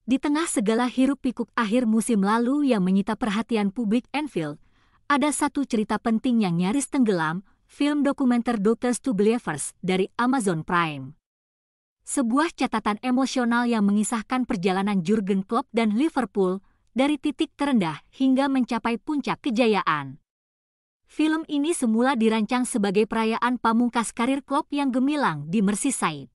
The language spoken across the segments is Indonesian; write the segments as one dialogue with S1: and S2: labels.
S1: Di tengah segala hiruk-pikuk akhir musim lalu yang menyita perhatian publik Anfield, ada satu cerita penting yang nyaris tenggelam, film dokumenter Doctors to Believers dari Amazon Prime. Sebuah catatan emosional yang mengisahkan perjalanan Jurgen Klopp dan Liverpool dari titik terendah hingga mencapai puncak kejayaan. Film ini semula dirancang sebagai perayaan pamungkas karir Klopp yang gemilang di Merseyside.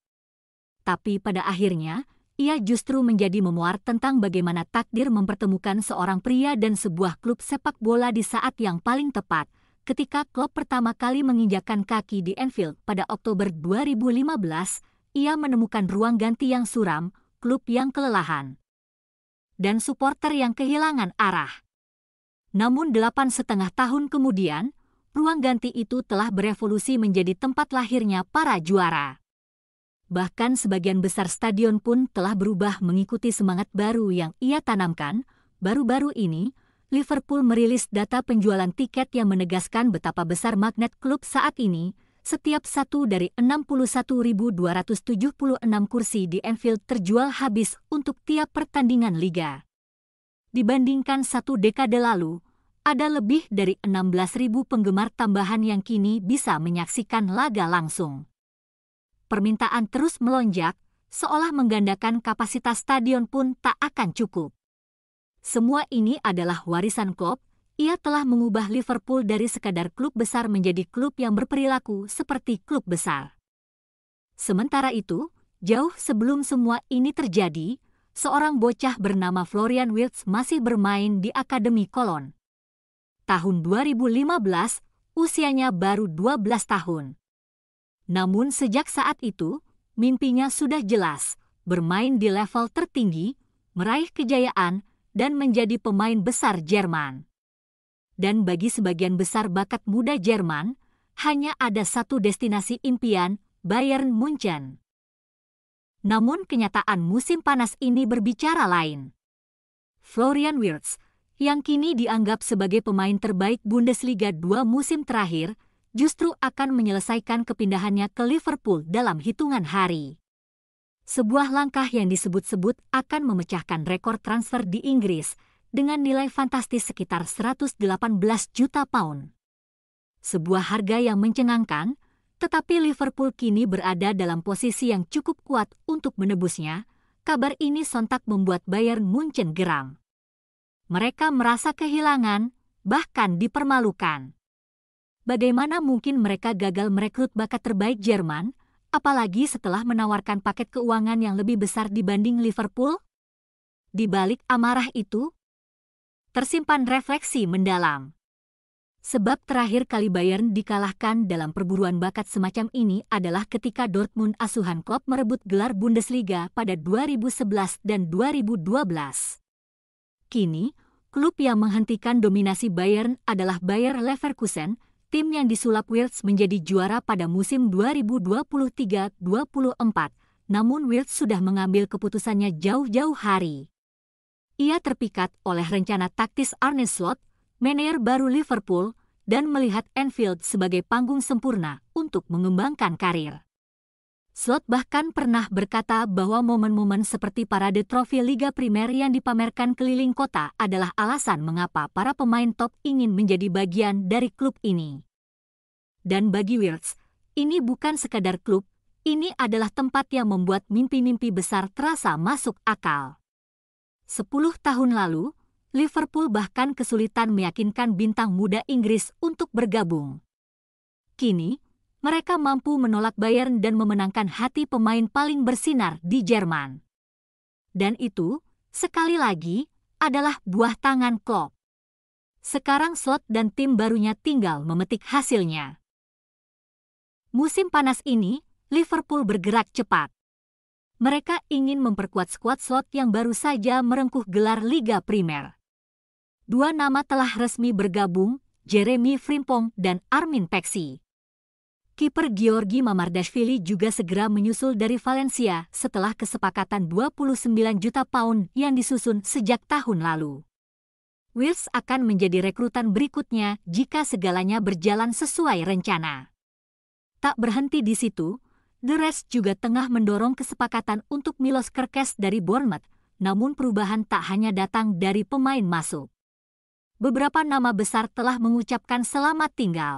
S1: Tapi pada akhirnya, ia justru menjadi memuar tentang bagaimana takdir mempertemukan seorang pria dan sebuah klub sepak bola di saat yang paling tepat, ketika Klopp pertama kali menginjakkan kaki di Anfield pada Oktober 2015, ia menemukan ruang ganti yang suram, klub yang kelelahan, dan supporter yang kehilangan arah. Namun 8,5 tahun kemudian, ruang ganti itu telah berevolusi menjadi tempat lahirnya para juara. Bahkan sebagian besar stadion pun telah berubah mengikuti semangat baru yang ia tanamkan. Baru-baru ini, Liverpool merilis data penjualan tiket yang menegaskan betapa besar magnet klub saat ini. Setiap satu dari 61.276 kursi di Anfield terjual habis untuk tiap pertandingan liga. Dibandingkan satu dekade lalu, ada lebih dari 16.000 penggemar tambahan yang kini bisa menyaksikan laga langsung. Permintaan terus melonjak, seolah menggandakan kapasitas stadion pun tak akan cukup. Semua ini adalah warisan Klopp. Ia telah mengubah Liverpool dari sekadar klub besar menjadi klub yang berperilaku seperti klub besar. Sementara itu, jauh sebelum semua ini terjadi, seorang bocah bernama Florian Wirtz masih bermain di Akademi Cologne. Tahun 2015, usianya baru 12 tahun. Namun sejak saat itu, mimpinya sudah jelas, bermain di level tertinggi, meraih kejayaan, dan menjadi pemain besar Jerman. Dan bagi sebagian besar bakat muda Jerman, hanya ada satu destinasi impian, Bayern Munchen. Namun kenyataan musim panas ini berbicara lain. Florian Wirtz, yang kini dianggap sebagai pemain terbaik Bundesliga 2 musim terakhir, justru akan menyelesaikan kepindahannya ke Liverpool dalam hitungan hari. Sebuah langkah yang disebut-sebut akan memecahkan rekor transfer di Inggris dengan nilai fantastis sekitar 118 juta pound. Sebuah harga yang mencengangkan, tetapi Liverpool kini berada dalam posisi yang cukup kuat untuk menebusnya. Kabar ini sontak membuat Bayern Munchen geram. Mereka merasa kehilangan, bahkan dipermalukan. Bagaimana mungkin mereka gagal merekrut bakat terbaik Jerman, apalagi setelah menawarkan paket keuangan yang lebih besar dibanding Liverpool? Di balik amarah itu, tersimpan refleksi mendalam. Sebab terakhir kali Bayern dikalahkan dalam perburuan bakat semacam ini adalah ketika Dortmund asuhan Klopp merebut gelar Bundesliga pada 2011 dan 2012. Kini, klub yang menghentikan dominasi Bayern adalah Bayer Leverkusen, tim yang disulap Wirtz menjadi juara pada musim 2023-24, namun Wirtz sudah mengambil keputusannya jauh-jauh hari. Ia terpikat oleh rencana taktis Arne Slot, manajer baru Liverpool, dan melihat Anfield sebagai panggung sempurna untuk mengembangkan karir. Slot bahkan pernah berkata bahwa momen-momen seperti parade trofi Liga Primer yang dipamerkan keliling kota adalah alasan mengapa para pemain top ingin menjadi bagian dari klub ini. Dan bagi Wirtz, ini bukan sekadar klub, ini adalah tempat yang membuat mimpi-mimpi besar terasa masuk akal. 10 tahun lalu, Liverpool bahkan kesulitan meyakinkan bintang muda Inggris untuk bergabung. Kini, mereka mampu menolak Bayern dan memenangkan hati pemain paling bersinar di Jerman. Dan itu, sekali lagi, adalah buah tangan Klopp. Sekarang Slot dan tim barunya tinggal memetik hasilnya. Musim panas ini, Liverpool bergerak cepat. Mereka ingin memperkuat skuad Slot yang baru saja merengkuh gelar Liga Primer. 2 nama telah resmi bergabung, Jeremy Frimpong dan Armin Peksi. Kiper Georgi Mamardashvili juga segera menyusul dari Valencia setelah kesepakatan 29 juta pound yang disusun sejak tahun lalu. Wirtz akan menjadi rekrutan berikutnya jika segalanya berjalan sesuai rencana. Tak berhenti di situ, The Reds juga tengah mendorong kesepakatan untuk Milos Kerkez dari Bournemouth, namun perubahan tak hanya datang dari pemain masuk. Beberapa nama besar telah mengucapkan selamat tinggal.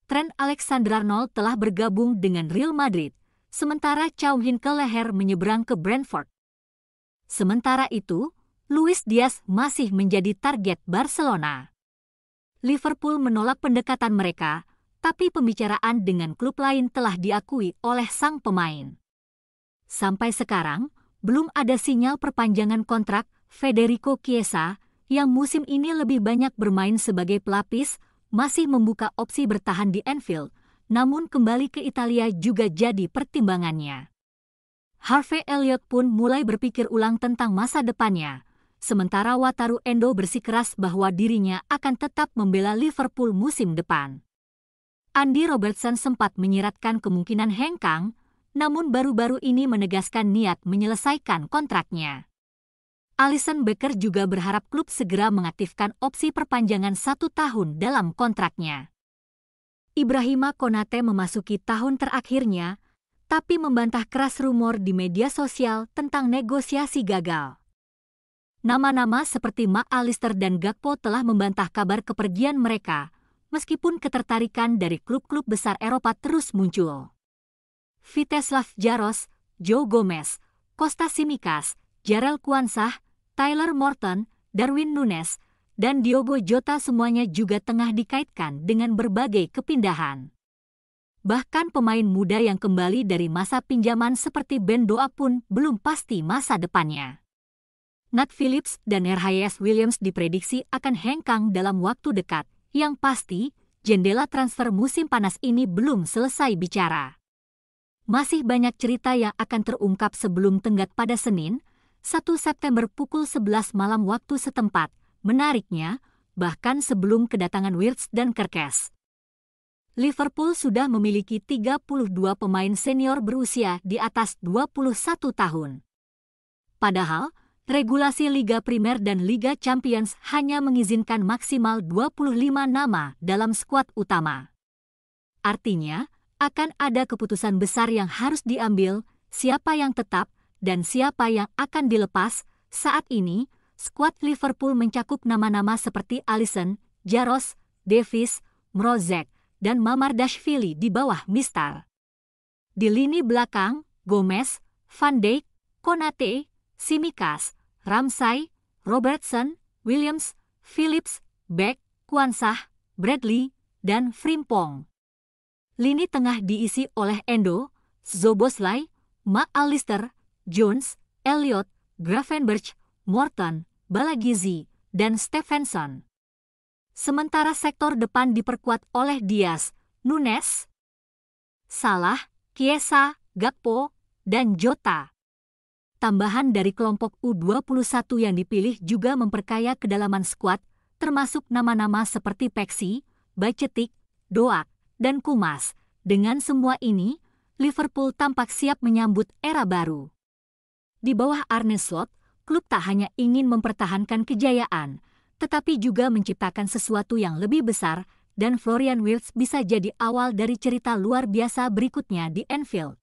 S1: Trent Alexander-Arnold telah bergabung dengan Real Madrid, sementara Chow Hin Keleher menyeberang ke Brentford. Sementara itu, Luis Diaz masih menjadi target Barcelona. Liverpool menolak pendekatan mereka, tapi pembicaraan dengan klub lain telah diakui oleh sang pemain. Sampai sekarang, belum ada sinyal perpanjangan kontrak Federico Chiesa, yang musim ini lebih banyak bermain sebagai pelapis, masih membuka opsi bertahan di Anfield, namun kembali ke Italia juga jadi pertimbangannya. Harvey Elliott pun mulai berpikir ulang tentang masa depannya, sementara Wataru Endo bersikeras bahwa dirinya akan tetap membela Liverpool musim depan. Andy Robertson sempat menyiratkan kemungkinan hengkang, namun baru-baru ini menegaskan niat menyelesaikan kontraknya. Alisson Becker juga berharap klub segera mengaktifkan opsi perpanjangan 1 tahun dalam kontraknya. Ibrahima Konate memasuki tahun terakhirnya, tapi membantah keras rumor di media sosial tentang negosiasi gagal. Nama-nama seperti McAllister dan Gakpo telah membantah kabar kepergian mereka, meskipun ketertarikan dari klub-klub besar Eropa terus muncul. Vítězslav Jaros, Joe Gomez, Kostas Tsimikas, Jarell Quansah, Tyler Morton, Darwin Núñez, dan Diogo Jota semuanya juga tengah dikaitkan dengan berbagai kepindahan. Bahkan pemain muda yang kembali dari masa pinjaman seperti Ben Doak pun belum pasti masa depannya. Nat Phillips dan RHS Williams diprediksi akan hengkang dalam waktu dekat. Yang pasti, jendela transfer musim panas ini belum selesai bicara. Masih banyak cerita yang akan terungkap sebelum tenggat pada Senin, 1 September pukul 11 malam waktu setempat. Menariknya, bahkan sebelum kedatangan Wirtz dan Kerkez. Liverpool sudah memiliki 32 pemain senior berusia di atas 21 tahun. Padahal, regulasi Liga Primer dan Liga Champions hanya mengizinkan maksimal 25 nama dalam skuad utama. Artinya, akan ada keputusan besar yang harus diambil, siapa yang tetap dan siapa yang akan dilepas. Saat ini, skuad Liverpool mencakup nama-nama seperti Alisson, Jaros, Davies, Mrozek, dan Mamardashvili di bawah Mistar. Di lini belakang, Gomez, Van Dijk, Konate, Tsimikas, Ramsay, Robertson, Williams, Phillips, Beck, Quansah, Bradley, dan Frimpong. Lini tengah diisi oleh Endo, Szoboszlai, McAllister, Jones, Elliott, Gravenberch, Morton, Balagizi, dan Stevenson. Sementara sektor depan diperkuat oleh Diaz, Núñez, Salah, Chiesa, Gakpo, dan Jota. Tambahan dari kelompok U21 yang dipilih juga memperkaya kedalaman skuad, termasuk nama-nama seperti Peksi, Bajcetic, Doak, dan Kumas. Dengan semua ini, Liverpool tampak siap menyambut era baru. Di bawah Arne Slot, klub tak hanya ingin mempertahankan kejayaan, tetapi juga menciptakan sesuatu yang lebih besar, dan Florian Wirtz bisa jadi awal dari cerita luar biasa berikutnya di Anfield.